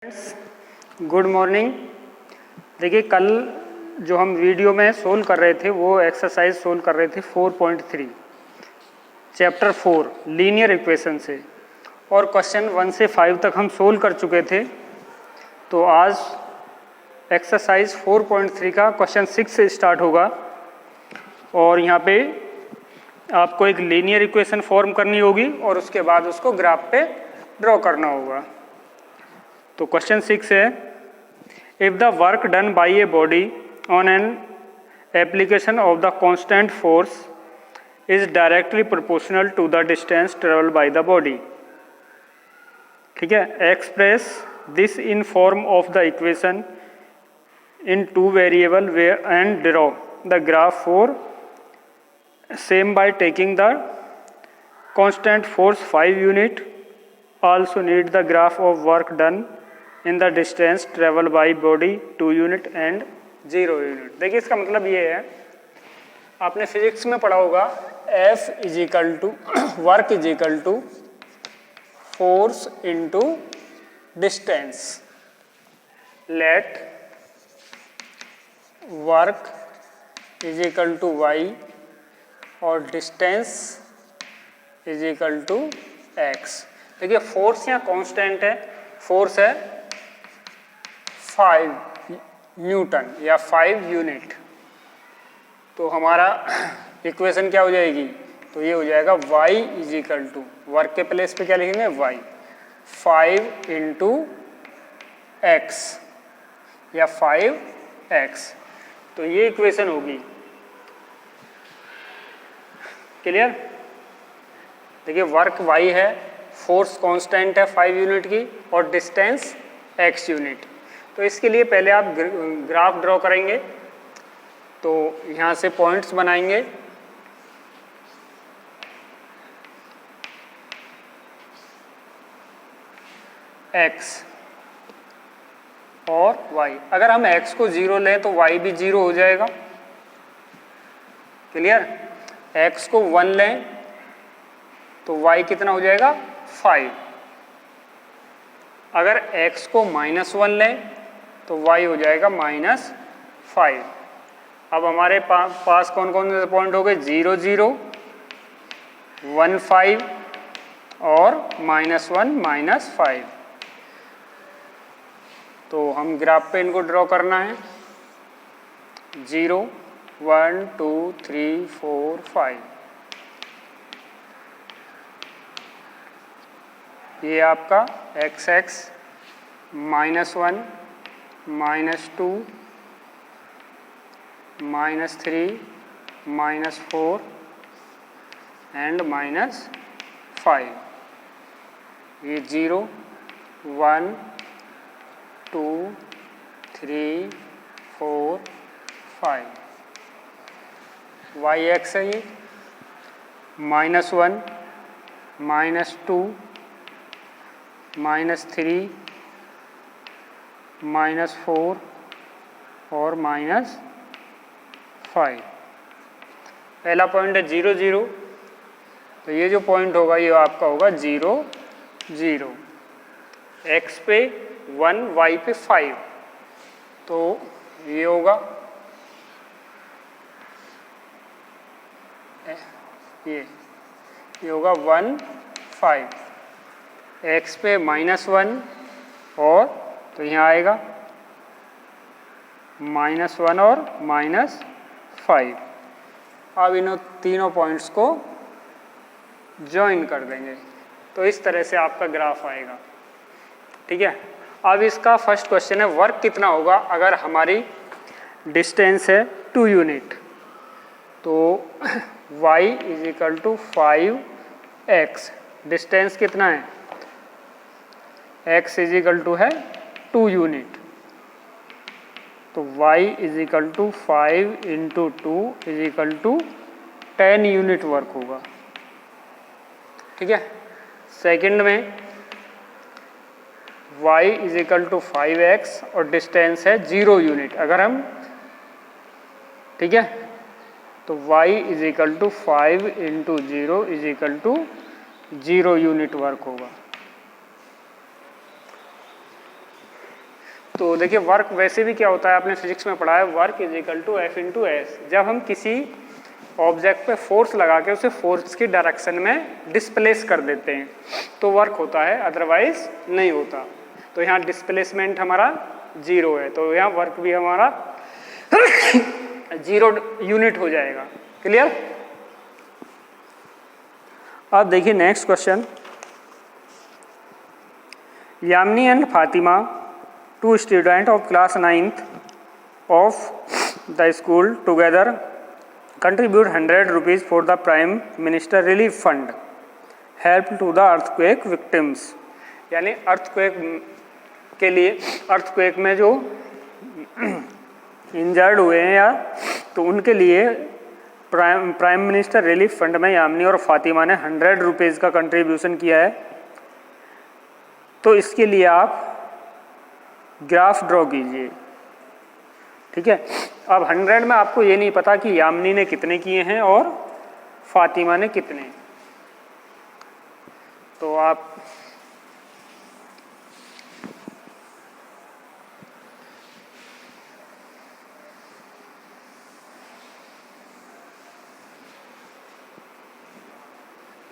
Friends good morning. देखिए कल जो हम वीडियो में सोल्व कर रहे थे वो एक्सरसाइज सोल्व कर रहे थे 4.3 चैप्टर 4 लीनियर इक्वेशन से, और क्वेश्चन 1 से 5 तक हम सोल्व कर चुके थे। तो आज एक्सरसाइज 4.3 का क्वेश्चन 6 से स्टार्ट होगा और यहाँ पे आपको एक लीनियर इक्वेशन फॉर्म करनी होगी और उसके बाद उसको ग्राफ पे ड्रॉ करना होगा। तो क्वेश्चन 6 है, if the work done by a body on an application of the constant force is directly proportional to the distance travel by the body. ठीक है, express this in form of the equation in two variable and draw the graph for same by taking the constant force 5 unit. also need the graph of work done in the distance travel by body 2 unit and 0 unit। देखिए इसका मतलब ये है, आपने physics में पढ़ा होगा F is equal to work is equal to force into distance. Let work is equal to y और distance is equal to x। देखिए फोर्स यहाँ कांस्टेंट है, फोर्स है 5 न्यूटन या 5 यूनिट। तो हमारा इक्वेशन क्या हो जाएगी, तो ये हो जाएगा y is equal to work के प्लेस पे क्या लिखेंगे y 5 इंटू एक्स या 5x। तो ये इक्वेशन होगी। क्लियर। देखिए वर्क y है, फोर्स कांस्टेंट है 5 यूनिट की और डिस्टेंस x यूनिट। तो इसके लिए पहले आप ग्राफ ड्रॉ करेंगे। तो यहाँ से पॉइंट्स बनाएंगे। x और y, अगर हम x को 0 लें तो y भी 0 हो जाएगा। क्लियर। x को 1 लें तो y कितना हो जाएगा 5। अगर x को -1 लें तो y हो जाएगा -5। अब हमारे पास कौन कौन से पॉइंट हो गए, 0 0 1 5 और -1 -5। तो हम ग्राफ पे इनको ड्रॉ करना है। 0 1 2 3 4 5। ये आपका x -1 -2 -3 -4 एंड -5। ये 0 1 2 3 4 5। y है ये -1 -2 -3 -4 और -5। पहला पॉइंट है 0 0। तो ये जो पॉइंट होगा ये आपका होगा 0 0। x पे 1 y पे 5। तो ये होगा ये होगा 1 5। x पे -1 और तो यहाँ आएगा -1 और -5। अब इन तीनों पॉइंट्स को ज्वाइन कर देंगे तो इस तरह से आपका ग्राफ आएगा। ठीक है। अब इसका फर्स्ट क्वेश्चन है, वर्क कितना होगा अगर हमारी डिस्टेंस है 2 यूनिट। तो y is equal to 5x, distance कितना है x इज इक्वल टू है 2 यूनिट। तो y is equal to 5 into 2 is equal to 10 unit work होगा। ठीक है। सेकंड में y is equal to 5x और डिस्टेंस है 0 यूनिट। अगर हम ठीक है तो y is equal to 5 into 0 is equal to 0 unit work होगा। तो देखिए वर्क वैसे भी क्या होता है, आपने फिजिक्स में पढ़ा है, work is equal to F into S. जब हम किसी ऑब्जेक्ट पे फोर्स लगा के उसे फोर्स की डायरेक्शन में डिस्प्लेस कर देते हैं तो वर्क होता है, अदरवाइज नहीं होता। तो यहाँ डिस्प्लेसमेंट हमारा 0 है, तो यहाँ वर्क भी हमारा 0 यूनिट हो जाएगा। क्लियर? अब देखिए next question. Yamini and Fatima, 2 student of class 9th of the school together contribute 100 rupees for the Prime Minister Relief Fund help to the earthquake victims। यानी अर्थक्वेक के लिए, अर्थक्वेक में जो इंजर्ड हुए हैं या तो उनके लिए प्राइम मिनिस्टर रिलीफ फंड में यामिनी और फातिमा ने 100 रुपीज़ का कंट्रीब्यूशन किया है। तो इसके लिए आप ग्राफ ड्रॉ कीजिए। ठीक है, अब 100 में आपको ये नहीं पता कि यामिनी ने कितने किए हैं और फातिमा ने कितने, तो आप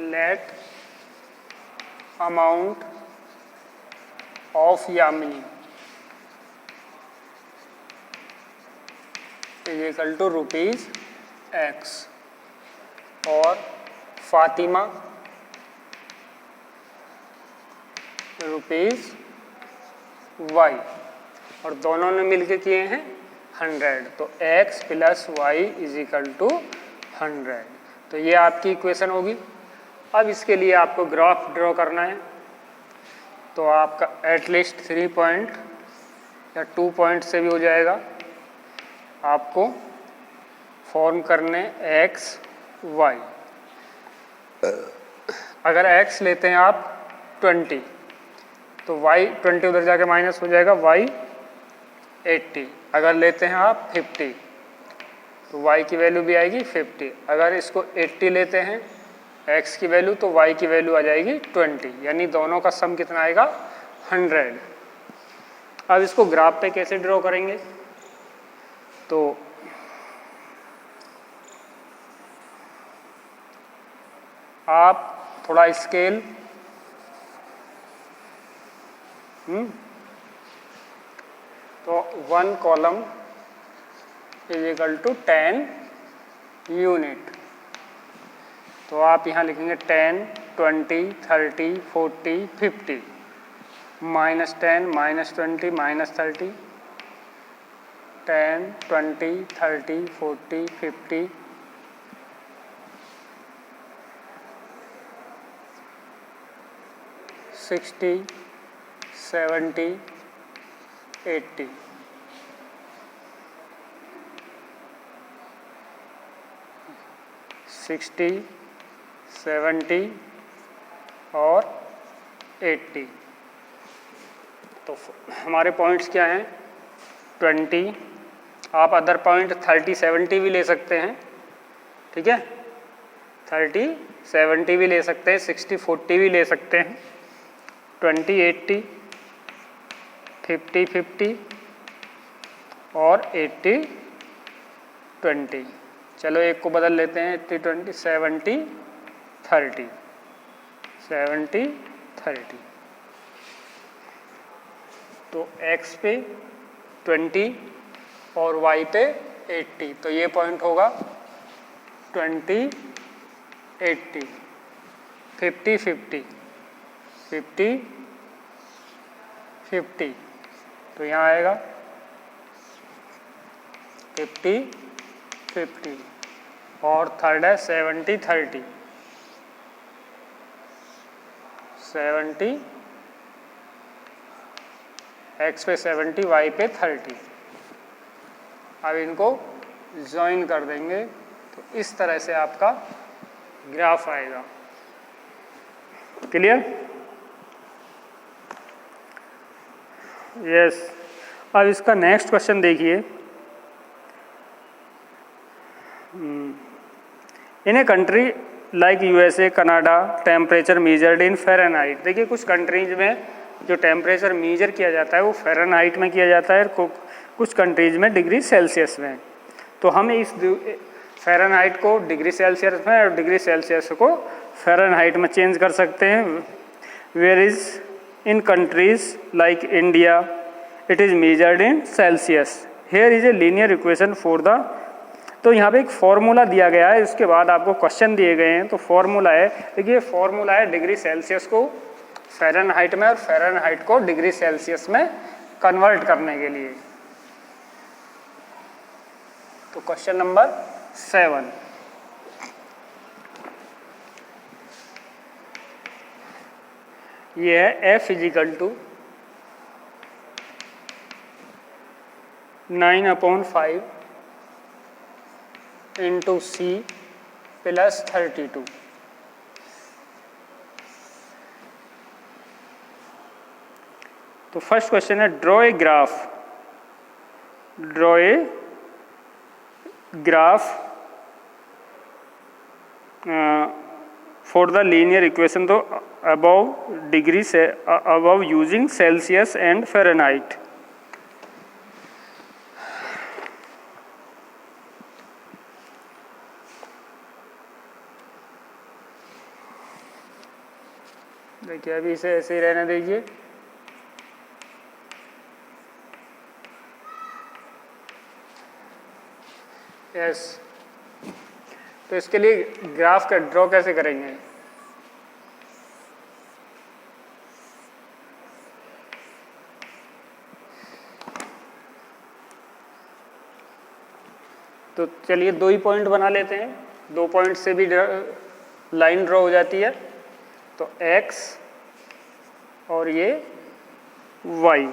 let amount of Yamini is equal to ₹X और फातिमा ₹Y, और दोनों ने मिलके किए हैं 100, तो X plus Y is equal to 100। तो ये आपकी इक्वेशन होगी। अब इसके लिए आपको ग्राफ ड्रॉ करना है, तो आपका एटलीस्ट 3 पॉइंट या 2 पॉइंट से भी हो जाएगा। आपको फॉर्म करने X Y। अगर X लेते हैं आप 20 तो Y 20 उधर जाके माइनस हो जाएगा, Y 80। अगर लेते हैं आप 50 तो Y की वैल्यू भी आएगी 50। अगर इसको 80 लेते हैं X की वैल्यू तो Y की वैल्यू आ जाएगी 20, यानी दोनों का सम कितना आएगा 100। अब इसको ग्राफ पे कैसे ड्रॉ करेंगे, तो आप थोड़ा स्केल तो 1 column is equal to 10 unit. तो आप यहाँ लिखेंगे 10, 20, 30, 40, 50, -10, -20, -30, 10, 20, 30, 40, 50, 60, 70, 80। सिक्सटी, 70 और 80। तो हमारे पॉइंट्स क्या हैं 20, आप अदर पॉइंट 30, 70 भी ले सकते हैं। ठीक है, 30, 70 भी ले सकते हैं, 60, 40 भी ले सकते हैं, 20, 80, 50, 50 और 80, 20। चलो एक को बदल लेते हैं, 80, 20, 70, 30, 70, 30। तो x पे 20 और y पे 80, तो ये पॉइंट होगा 20, 80, 50, 50, 50, 50। तो यहाँ आएगा 50, 50 और थर्ड है 70, 30, 70, x पे 70, y पे 30। अब इनको ज्वाइन कर देंगे तो इस तरह से आपका ग्राफ आएगा। क्लियर? यस। अब इसका नेक्स्ट क्वेश्चन देखिए। In a country like USA, Canada, temperature measured in Fahrenheit. देखिए कुछ कंट्रीज में जो टेम्परेचर मेजर किया जाता है वो फ़ारेनहाइट में किया जाता है, कुछ कंट्रीज़ में डिग्री सेल्सियस में। तो हम इस फ़ारेनहाइट को डिग्री सेल्सियस में और डिग्री सेल्सियस को फ़ारेनहाइट में चेंज कर सकते हैं। Where is in countries like India it is measured in Celsius. Here is a linear equation for the, तो यहाँ पे एक फॉर्मूला दिया गया है, इसके बाद आपको क्वेश्चन दिए गए हैं। तो फॉर्मूला है, देखिए फॉर्मूला है डिग्री सेल्सियस को फ़ारेनहाइट में और फ़ारेनहाइट को डिग्री सेल्सियस में कन्वर्ट करने के लिए। तो क्वेश्चन नंबर 7, ये है F is equal to 9/5 into C plus 32। तो फर्स्ट क्वेश्चन है draw a graph for the linear equation तो अबव डिग्री से above using Celsius and Fahrenheit. देखिए अभी इसे ऐसे ही रहने दीजिए। यस, तो इसके लिए ग्राफ का ड्रॉ कैसे करेंगे? तो चलिए 2 ही पॉइंट बना लेते हैं, 2 पॉइंट से भी लाइन ड्रॉ हो जाती है। तो x और ये y,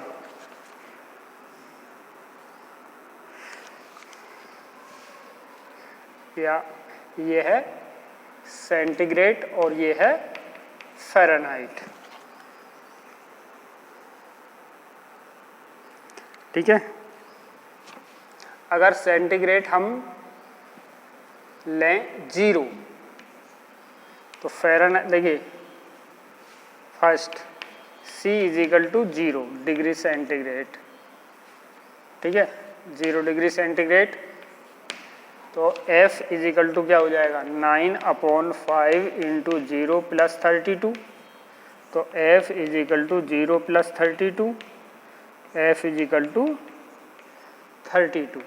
या ये है सेंटीग्रेड और ये है फ़ारेनहाइट। ठीक है, अगर सेंटीग्रेड हम लें 0 तो फ़ारेनहाइट, देखिए first C is equal to 0 degree centigrade. ठीक है, 0 डिग्री सेंटीग्रेड, तो F इजिकल टू क्या हो जाएगा 9/5 इंटू 0 प्लस 32। तो F is equal to 0 plus 32, F is equal to 32।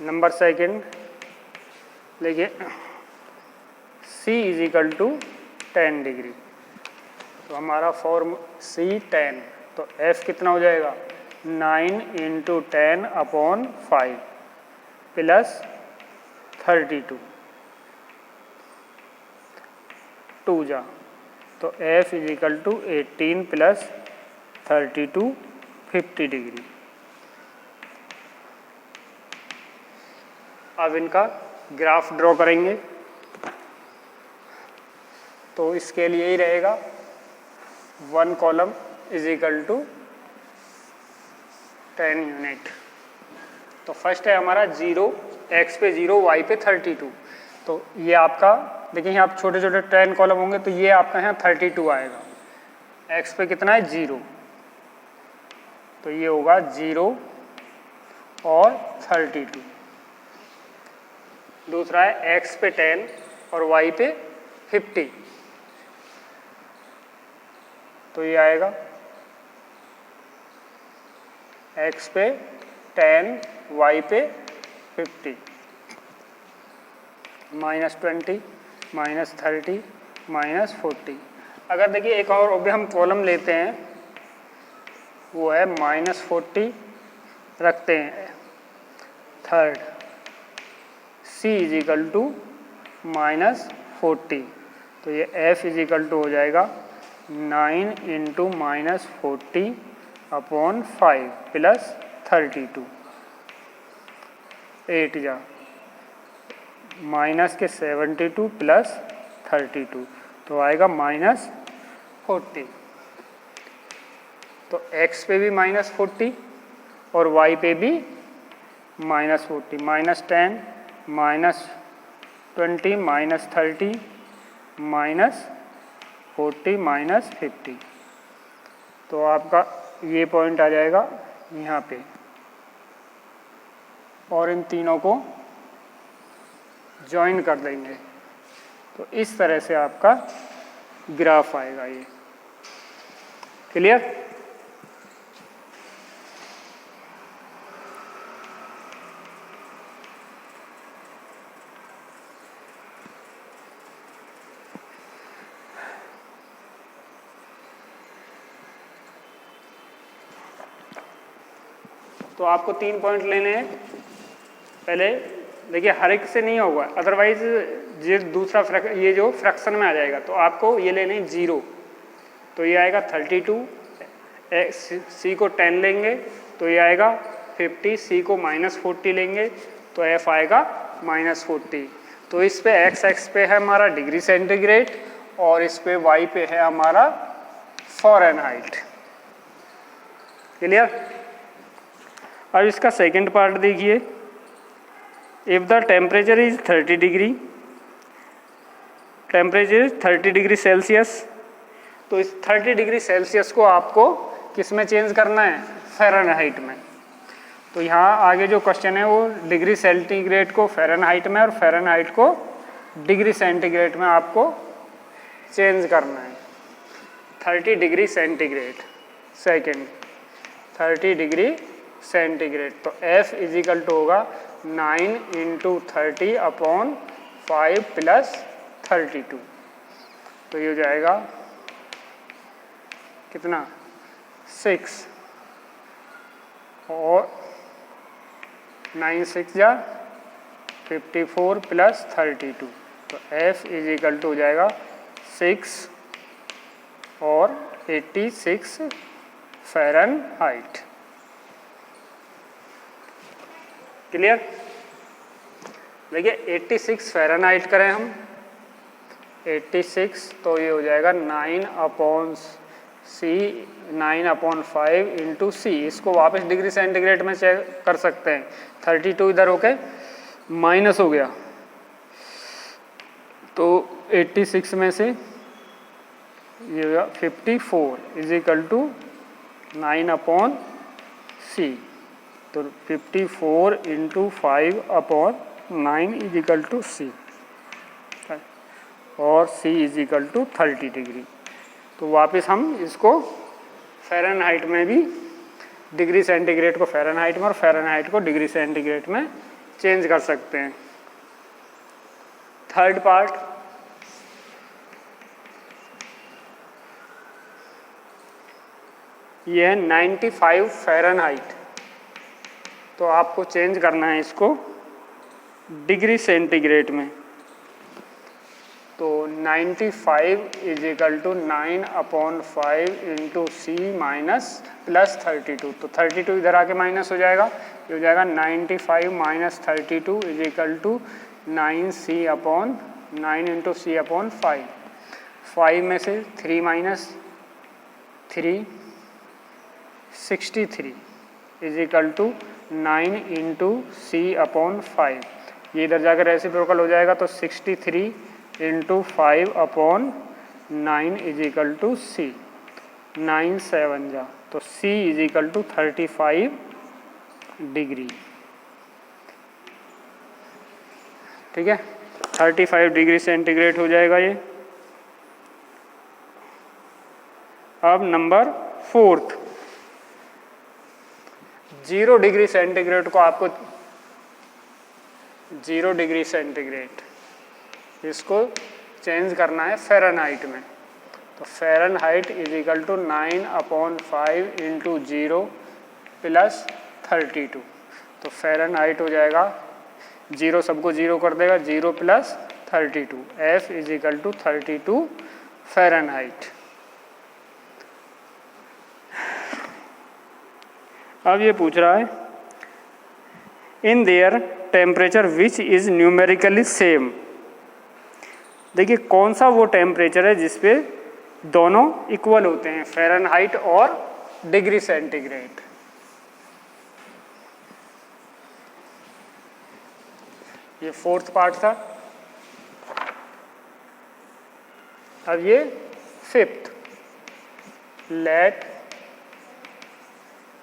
Number second देखिए C इजिकल टू 10 डिग्री, तो हमारा फॉर्म C 10, तो F कितना हो जाएगा 9 इंटू 10/5 प्लस 32 2 जा, तो F is equal to 18 plus 32 50 degree. अब इनका ग्राफ ड्रॉ करेंगे, तो इसके लिए ही रहेगा 1 कॉलम इजिकल टू 10 यूनिट। तो फर्स्ट है हमारा 0, x पे 0, y पे 32। तो ये आपका देखिए यहाँ आप छोटे छोटे 10 कॉलम होंगे, तो ये आपका यहाँ 32 आएगा। x पे कितना है 0, तो ये होगा 0 और 32। दूसरा है x पे 10 और y पे 50, तो ये आएगा x पे 10 y पे 50 -20 -30 -40। अगर देखिए एक और भी हम कॉलम लेते हैं, वो है -40 रखते हैं थर्ड, C इजिकल टू -40, तो ये F इजिकल टू हो जाएगा 9 इंटू -40/5 प्लस 32 8 जा माइनस के 72 प्लस 32, तो आएगा -40। तो x पे भी -40 और y पे भी -40, -10 -20 -30 -40 40 माइनस 50, तो आपका ये पॉइंट आ जाएगा यहाँ पे, और इन तीनों को ज्वाइन कर देंगे तो इस तरह से आपका ग्राफ आएगा। ये क्लियर? तो आपको 3 पॉइंट लेने हैं। पहले देखिए हर एक से नहीं होगा, अदरवाइज ये दूसरा ये जो फ्रैक्शन में आ जाएगा, तो आपको ये लेने 0, तो ये आएगा 32, सी को 10 लेंगे तो ये आएगा 50, सी को -40 लेंगे तो एफ आएगा -40। तो इस पे एक्स पे है हमारा डिग्री सेंटीग्रेड और इस पे वाई पे है हमारा फ़ारेनहाइट। क्लियर? अब इसका सेकंड पार्ट देखिए, if the temperature is 30 degree, temperature is 30 degree Celsius, तो इस 30 डिग्री सेल्सियस को आपको किस में चेंज करना है? फ़ारेनहाइट में। तो यहाँ आगे जो क्वेश्चन है वो डिग्री सेंटीग्रेड को फ़ारेनहाइट में और फ़ारेनहाइट को डिग्री सेंटीग्रेड में आपको चेंज करना है। 30 degree centigrade, second 30 degree centigrade, तो F इजिकल टू होगा 9 × 30/5 + 32, तो ये हो जाएगा कितना? 6, और 9 6 जा 54 + 32, तो F इजिकल टू हो जाएगा 6 और 86 फ़ारेनहाइट। क्लियर? देखिए 86 फ़ारेनहाइट करें हम, 86, तो ये हो जाएगा 9/5 × C। इसको वापस डिग्री सेंटीग्रेड में चेक कर सकते हैं। 32 इधर होके माइनस हो गया, तो 86 में से ये होगा 54 इजिकल टू 9/C, तो 54 × 5/9 इजिकल टू C, और C इजिकल टू 30 डिग्री। तो वापस हम इसको फ़ारेनहाइट में भी, डिग्री सेंटीग्रेड को फ़ारेनहाइट में और फ़ारेनहाइट को डिग्री सेंटीग्रेड में चेंज कर सकते हैं। थर्ड पार्ट, ये है 95 फ़ारेनहाइट, तो आपको चेंज करना है इसको डिग्री सेंटीग्रेड में। तो 95 इजिकल टू 9/5 × C + 32, तो 32 इधर आके माइनस हो जाएगा, ये हो जाएगा 95 - 32 इजिकल टू 9/9 × C/5। 5 में से 3 माइनस 3 63 इजिकल टू 9 × C/5, ये इधर जाकर रेसिप्रोकल हो जाएगा, तो 63 × 5/9 इजिकल टू C, 9 7 जा, तो C इजिकल टू 35 डिग्री। ठीक है, 35 डिग्री सेंटीग्रेड हो जाएगा ये। अब नंबर 4, 0 डिग्री सेंटीग्रेड को आपको 0 डिग्री सेंटीग्रेड इसको चेंज करना है फ़ारेनहाइट में। तो फ़ारेनहाइट इजिकल टू 9/5 × 0 + 32, तो फ़ारेनहाइट हो जाएगा 0 सबको 0 कर देगा, 0 + 32, F इजिकल टू 32 फ़ारेनहाइट। अब ये पूछ रहा है in their temperature which is numerically same. देखिए कौन सा वो टेम्परेचर है जिसपे दोनों इक्वल होते हैं, फ़ारेनहाइट और डिग्री सेंटीग्रेड। ये 4th पार्ट था। अब ये fifth, let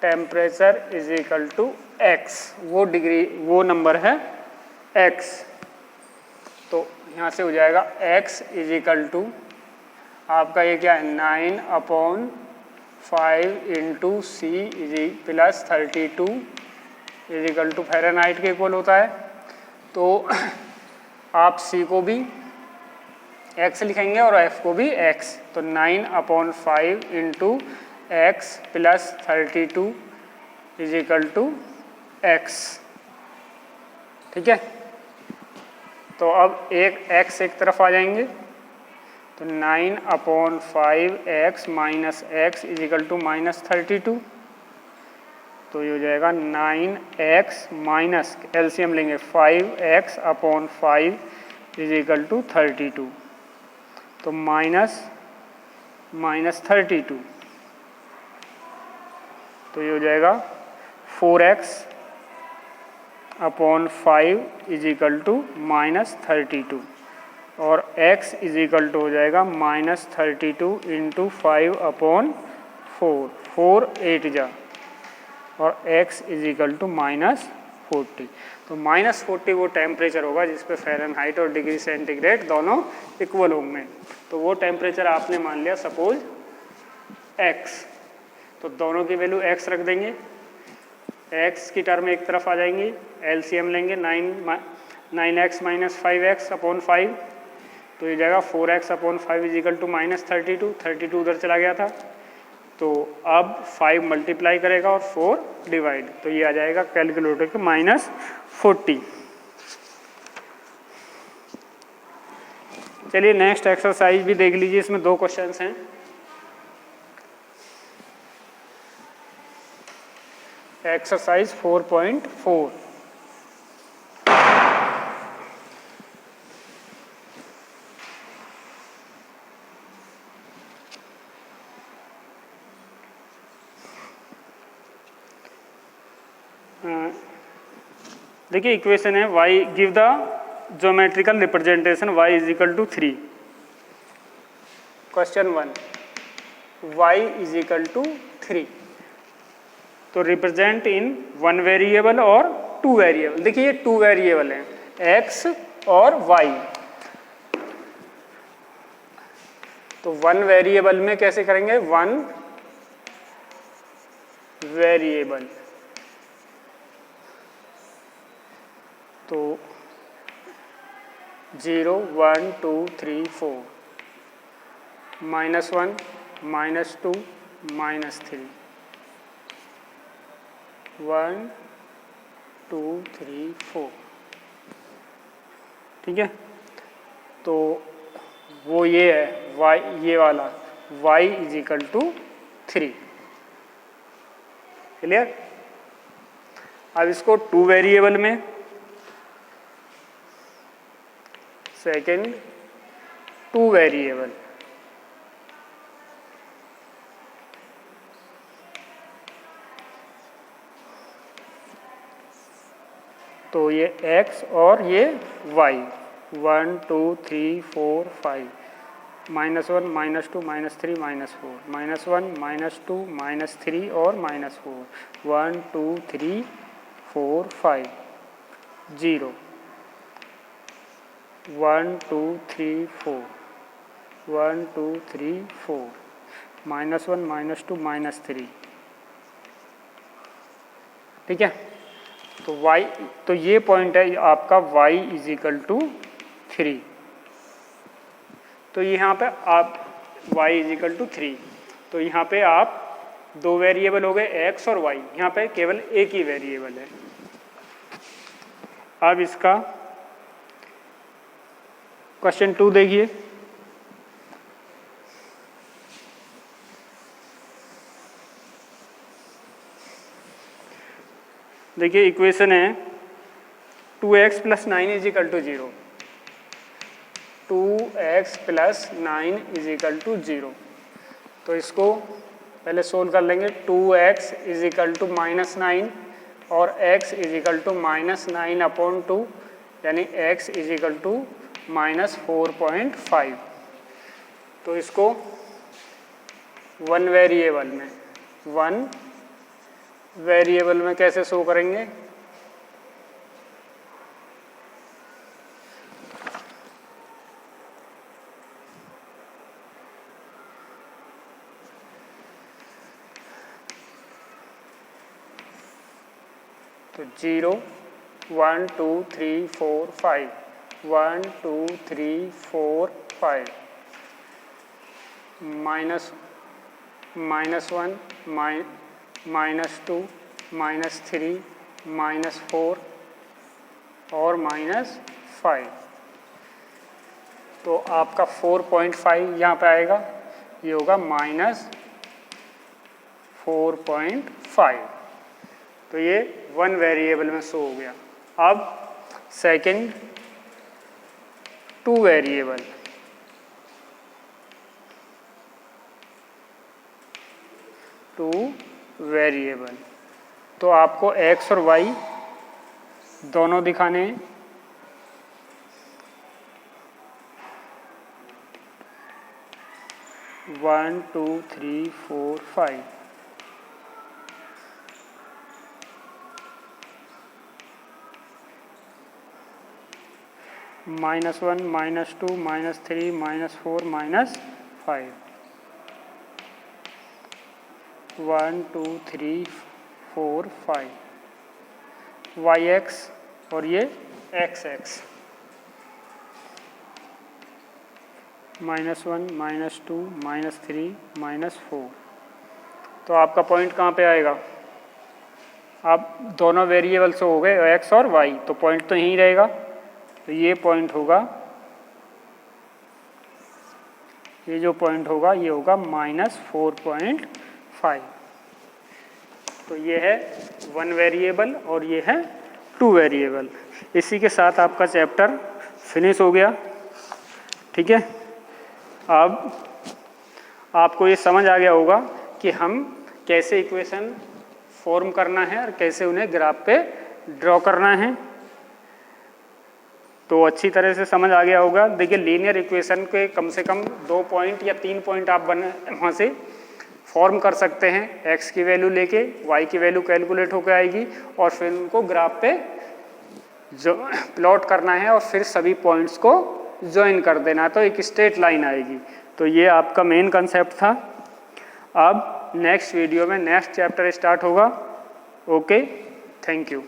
temperature is equal to X, वो डिग्री, वो नंबर है एक्स। तो यहाँ से हो जाएगा x इज इक्वल टू आपका ये क्या है 9/5 इंटू सी इजी plus 32 is equal to Fahrenheit के इक्वल होता है। तो आप c को भी x लिखेंगे और f को भी x, तो 9/5 into X plus 32 is equal to x। ठीक है, तो अब एक x एक तरफ आ जाएंगे, तो 9/5x minus X is equal to -32, तो ये हो जाएगा 9x माइनस एलसीएम लेंगे 5x/5 इज इक्वल टू 32, तो -32, तो ये हो जाएगा 4x/5 इज इक्वल टू -32 और x इज इक्वल टू हो जाएगा -32 इंटू 5/4, 4 8 जा, और x इज इक्वल टू -40। तो -40 वो टेम्परेचर होगा जिस पे फ़ारेनहाइट और डिग्री सेंटीग्रेड दोनों इक्वल होंगे। तो वो टेम्परेचर आपने मान लिया सपोज x, तो दोनों की वैल्यू x रख देंगे, x की टर्म एक तरफ आ जाएंगी, एलसीएम लेंगे 9x माइनस 5x/5, तो ये जाएगा 4x/5 इज इक्वल टू -32, 32 उधर चला गया था, तो अब 5 मल्टीप्लाई करेगा और 4 डिवाइड, तो ये आ जाएगा कैलकुलेटर के -40। चलिए नेक्स्ट एक्सरसाइज भी देख लीजिए, इसमें 2 क्वेश्चंस हैं। एक्सरसाइज 4.4, देखिए इक्वेशन है y, give the geometrical representation y is equal to 3। Question 1, y is equal to 3, तो रिप्रेजेंट इन 1 वेरिएबल और 2 वेरिएबल। देखिए ये 2 वेरिएबल हैं x और y, तो 1 वेरिएबल में कैसे करेंगे, 1 वेरिएबल, तो 0 1 2 3 4, -1 -2 -3, 1 2 3 4, ठीक है। तो वो ये है y, ये वाला y is equal to 3, clear. अब इसको 2 वेरिएबल में, सेकेंड 2 वेरिएबल, तो ये x और ये y, 1 2 3 4 5, -1 -2 -3 -4, -1 -2 -3 और -4, 1 2 3 4 5 0, 1 2 3 4, 1 2 3 4, -1 -2 -3, ठीक है। तो y, तो ये पॉइंट है आपका y इज इक्वल टू 3, तो यहाँ पे आप y इज इक्वल टू 3, तो यहाँ पे आप 2 वेरिएबल हो गए x और y, यहाँ पे केवल एक ही वेरिएबल है। अब इसका क्वेश्चन 2 देखिए, देखिए इक्वेशन है 2x + 9 is equal to 0, 2x + 9 is equal to 0, तो इसको पहले सोल्व कर लेंगे। 2x इज इक्वल टू -9 और x इज इक्वल टू -9/2, यानी x इज इक्वल टू -4.5, तो इसको वन वेरिएबल में कैसे शो करेंगे? तो 0 1 2 3 4 5 1 2 3 4 5 -1 -2 -3 -4 और -5। तो आपका 4.5 यहाँ पे आएगा, ये होगा -4.5। तो ये वन वेरिएबल में शो हो गया। अब सेकंड टू वेरिएबल, तो आपको x और y दोनों दिखाने हैं। One two three four five, -1 -2 -3 -4 -5 1 2 3 4 5 yx और ये xx -1 -2 -3 -4। तो आपका पॉइंट कहाँ पे आएगा? आप दोनों वेरिएबल्स हो गए x और y, तो पॉइंट तो यहीं रहेगा। तो ये पॉइंट होगा, ये जो पॉइंट होगा ये होगा -4.5। तो ये है वन वेरिएबल और ये है टू वेरिएबल। इसी के साथ आपका चैप्टर फिनिश हो गया। ठीक है, अब आपको ये समझ आ गया होगा कि हम कैसे इक्वेशन फॉर्म करना है और कैसे उन्हें ग्राफ पे ड्रॉ करना है। तो अच्छी तरह से समझ आ गया होगा। देखिए, लीनियर इक्वेशन के कम से कम 2 पॉइंट या 3 पॉइंट आप वहाँ से फॉर्म कर सकते हैं। x की वैल्यू लेके y की वैल्यू कैलकुलेट होकर आएगी और फिर उनको ग्राफ पे जो प्लॉट करना है और फिर सभी पॉइंट्स को ज्वाइन कर देना, तो एक स्ट्रेट लाइन आएगी। तो ये आपका मेन कंसेप्ट था। अब नेक्स्ट वीडियो में नेक्स्ट चैप्टर स्टार्ट होगा। Okay, thank you.